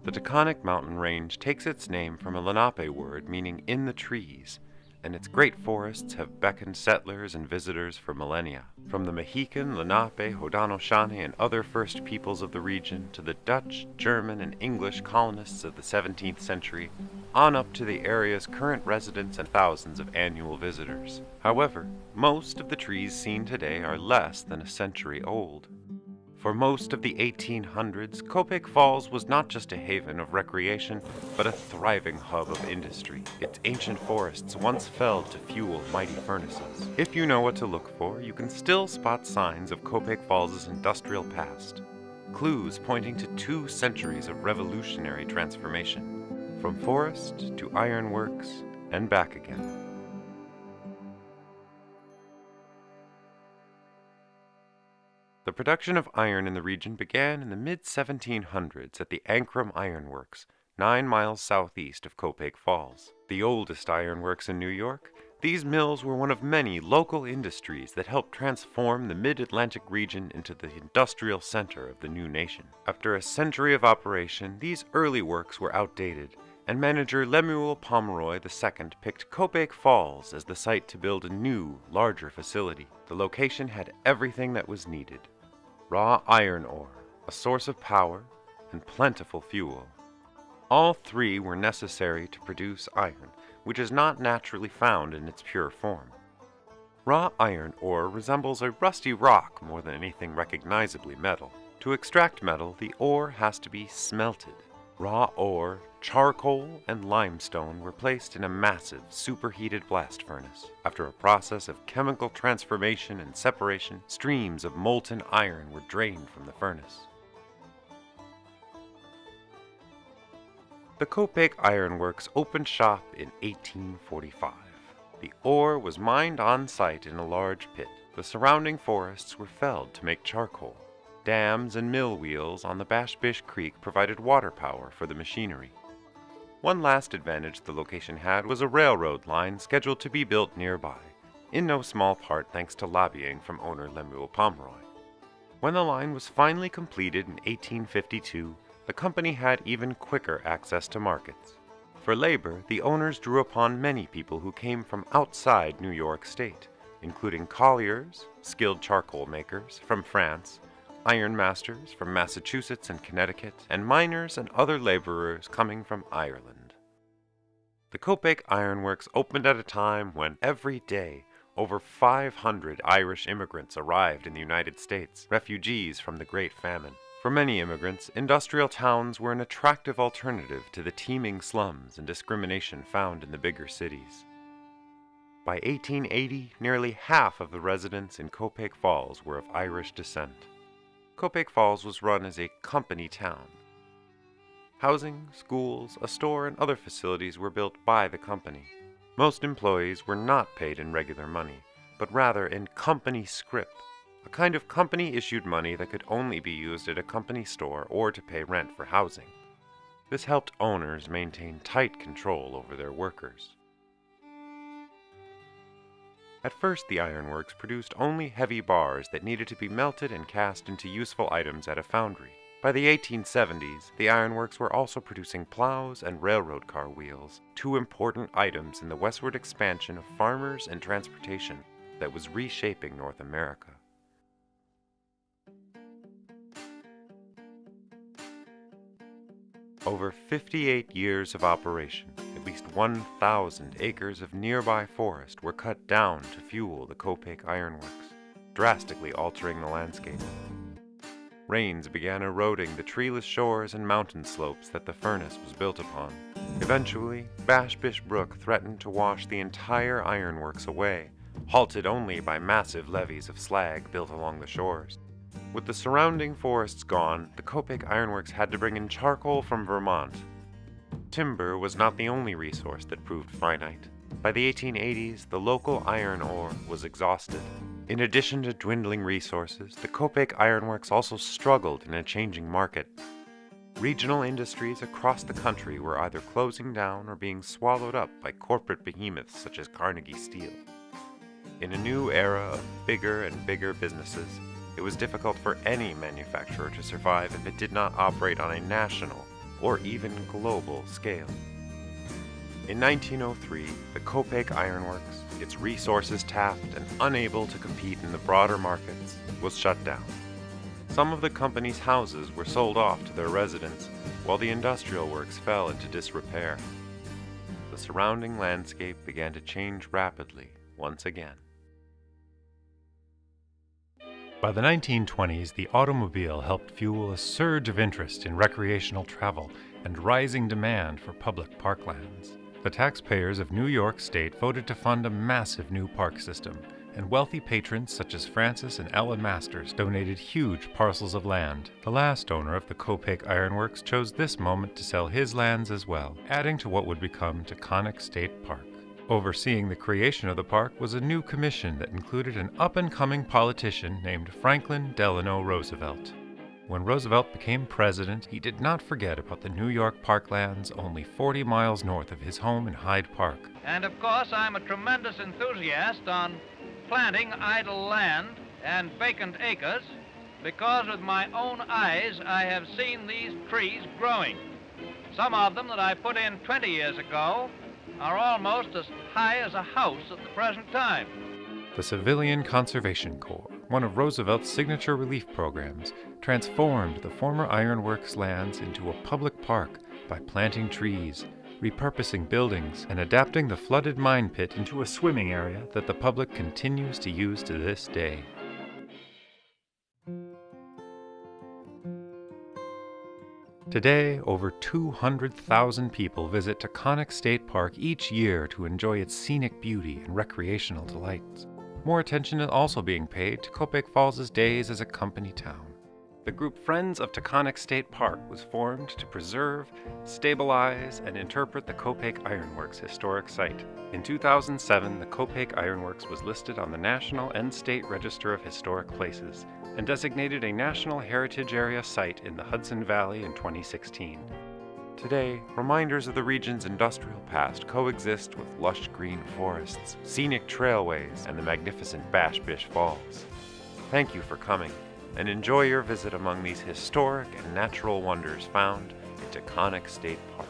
The Taconic mountain range takes its name from a Lenape word meaning in the trees, and its great forests have beckoned settlers and visitors for millennia. From the Mohican, Lenape, Haudenosaunee, and other first peoples of the region to the Dutch, German, and English colonists of the 17th century, on up to the area's current residents and thousands of annual visitors. However, most of the trees seen today are less than a century old. For most of the 1800s, Copake Falls was not just a haven of recreation, but a thriving hub of industry. Its ancient forests once felled to fuel mighty furnaces. If you know what to look for, you can still spot signs of Copake Falls' industrial past. Clues pointing to 2 centuries of revolutionary transformation, from forest to ironworks and back again. The production of iron in the region began in the mid-1700s at the Ancram Iron Works, 9 miles southeast of Copake Falls. The oldest ironworks in New York, these mills were one of many local industries that helped transform the mid-Atlantic region into the industrial center of the new nation. After a century of operation, these early works were outdated, and manager Lemuel Pomeroy II picked Copake Falls as the site to build a new, larger facility. The location had everything that was needed: raw iron ore, a source of power, and plentiful fuel. All 3 were necessary to produce iron, which is not naturally found in its pure form. Raw iron ore resembles a rusty rock more than anything recognizably metal. To extract metal, the ore has to be smelted. Raw ore, charcoal, and limestone were placed in a massive, superheated blast furnace. After a process of chemical transformation and separation, streams of molten iron were drained from the furnace. The Copake Iron Works opened shop in 1845. The ore was mined on site in a large pit. The surrounding forests were felled to make charcoal. Dams and mill wheels on the Bashbish Creek provided water power for the machinery. One last advantage the location had was a railroad line scheduled to be built nearby, in no small part thanks to lobbying from owner Lemuel Pomeroy. When the line was finally completed in 1852, the company had even quicker access to markets. For labor, the owners drew upon many people who came from outside New York State, including colliers, skilled charcoal makers from France, ironmasters from Massachusetts and Connecticut, and miners and other laborers coming from Ireland. The Copake Iron Works opened at a time when every day over 500 Irish immigrants arrived in the United States, refugees from the Great Famine. For many immigrants, industrial towns were an attractive alternative to the teeming slums and discrimination found in the bigger cities. By 1880, nearly half of the residents in Copake Falls were of Irish descent. Copake Falls was run as a company town. Housing, schools, a store, and other facilities were built by the company. Most employees were not paid in regular money, but rather in company scrip, a kind of company-issued money that could only be used at a company store or to pay rent for housing. This helped owners maintain tight control over their workers. At first, the ironworks produced only heavy bars that needed to be melted and cast into useful items at a foundry. By the 1870s, the ironworks were also producing plows and railroad car wheels, 2 important items in the westward expansion of farmers and transportation that was reshaping North America. Over 58 years of operation, at least 1,000 acres of nearby forest were cut down to fuel the Copake Ironworks, drastically altering the landscape. Rains began eroding the treeless shores and mountain slopes that the furnace was built upon. Eventually, Bashbish Brook threatened to wash the entire ironworks away, halted only by massive levees of slag built along the shores. With the surrounding forests gone, the Copake Ironworks had to bring in charcoal from Vermont. Timber was not the only resource that proved finite. By the 1880s, the local iron ore was exhausted. In addition to dwindling resources, the Copake Ironworks also struggled in a changing market. Regional industries across the country were either closing down or being swallowed up by corporate behemoths such as Carnegie Steel. In a new era of bigger and bigger businesses, it was difficult for any manufacturer to survive if it did not operate on a national, or even global scale. In 1903, the Copake Iron Works, its resources tapped and unable to compete in the broader markets, was shut down. Some of the company's houses were sold off to their residents, while the industrial works fell into disrepair. The surrounding landscape began to change rapidly once again. By the 1920s, the automobile helped fuel a surge of interest in recreational travel and rising demand for public parklands. The taxpayers of New York State voted to fund a massive new park system, and wealthy patrons such as Francis and Ellen Masters donated huge parcels of land. The last owner of the Copake Iron Works chose this moment to sell his lands as well, adding to what would become Copake State Park. Overseeing the creation of the park was a new commission that included an up-and-coming politician named Franklin Delano Roosevelt. When Roosevelt became president, he did not forget about the New York parklands only 40 miles north of his home in Hyde Park. And of course, I'm a tremendous enthusiast on planting idle land and vacant acres, because with my own eyes I have seen these trees growing. Some of them that I put in 20 years ago are almost as high as a house at the present time. The Civilian Conservation Corps, one of Roosevelt's signature relief programs, transformed the former ironworks lands into a public park by planting trees, repurposing buildings, and adapting the flooded mine pit into a swimming area that the public continues to use to this day. Today, over 200,000 people visit Copake State Park each year to enjoy its scenic beauty and recreational delights. More attention is also being paid to Copake Falls' days as a company town. The group Friends of Copake State Park was formed to preserve, stabilize, and interpret the Copake Ironworks historic site. In 2007, the Copake Ironworks was listed on the National and State Register of Historic Places and designated a National Heritage Area site in the Hudson Valley in 2016. Today, reminders of the region's industrial past coexist with lush green forests, scenic trailways, and the magnificent Bash Bish Falls. Thank you for coming, and enjoy your visit among these historic and natural wonders found in Copake State Park.